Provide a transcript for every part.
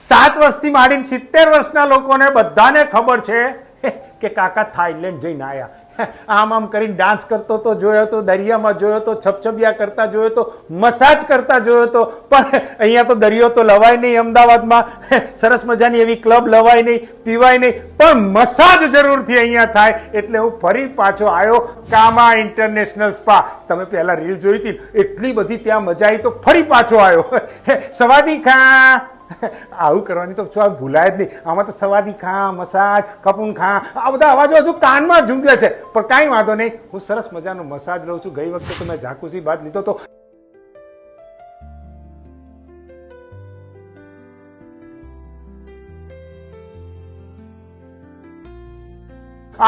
7 વર્ષથી માંડીને 70 વર્ષના લોકોને બધાને ખબર છે કે કાકા થાઈલેન્ડ જઈને આયા. આમ આમ કરીને ડાન્સ કરતો તો જોયો તો, દરિયામાં જોયો તો, છપછપિયા કરતા જોયો તો, મસાજ કરતા જોયો તો, પણ અહીંયા તો દરિયો તો લવાય નહીં. અમદાવાદમાં સરસ મજાની એવી ક્લબ લવાય નહીં, પીવાય નહીં, પણ મસાજ જરૂરથી અહીંયા થાય. એટલે હું ફરી પાછો આવ્યો કામા ઇન્ટરનેશનલ સ્પા. તમે પહેલા રીલ જોઈ હતી, એટલી બધી ત્યાં મજા આવી તો ફરી પાછો આવ્યો. સવાદી ખા આવું કરવાની તો ભૂલાય જ નહીં. આમાં તો સવાદી ખા, મસાજ, કપૂન ખા, આ બધા અવાજો હજુ કાનમાં ઝૂંકે છે, પણ કાંઈ વાંધો નહીં. હું સરસ મજાનો મસાજ લઉં છું. ગઈ વખતે તો મેં જાકુસી બાદ લીધો તો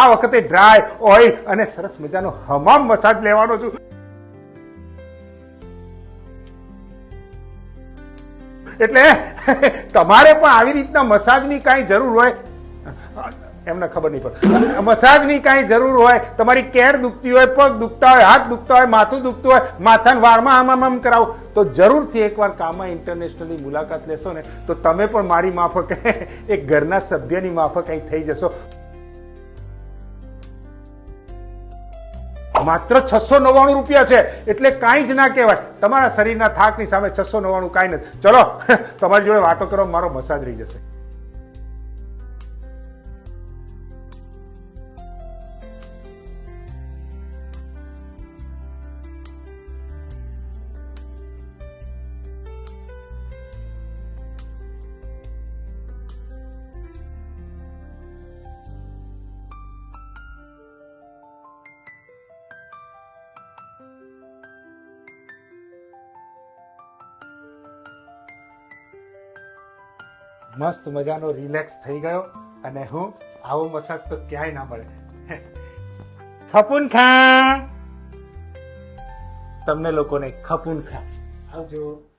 આ વખતે ડ્રાય ઓઇલ અને સરસ મજાનો હમામ મસાજ લેવાનો છું. એટલે તમારે પણ આવી રીતના મસાજની કાંઈ જરૂર હોય, એમને ખબર નહીં પડે, મસાજની કાંઈ જરૂર હોય, તમારી કેર દુખતી હોય, પગ દુખતા હોય, હાથ દુખતા હોય, માથું દુખતું હોય, માથાના વાળમાં આમ કરાવો, તો જરૂરથી એકવાર કામા ઇન્ટરનેશનલની મુલાકાત લેશો ને તો તમે પણ મારી માફક એક ઘરના સભ્યની માફક અહીં થઈ જશો. માત્ર 699 રૂપિયા છે, એટલે કાંઈ જ ના કહેવાય. તમારા શરીરના થાકની સામે 699 કાંઈ નથી. ચલો, તમારી જોડે વાતો કરો, મારો મસાજ રહી જશે. મસ્ત મજાનો રિલેક્સ થઈ ગયો, અને હું આવો મસાજ તો ક્યાંય ના મળે. ખપૂન ખા તમને લોકોને ખપૂન ખા. આવજો.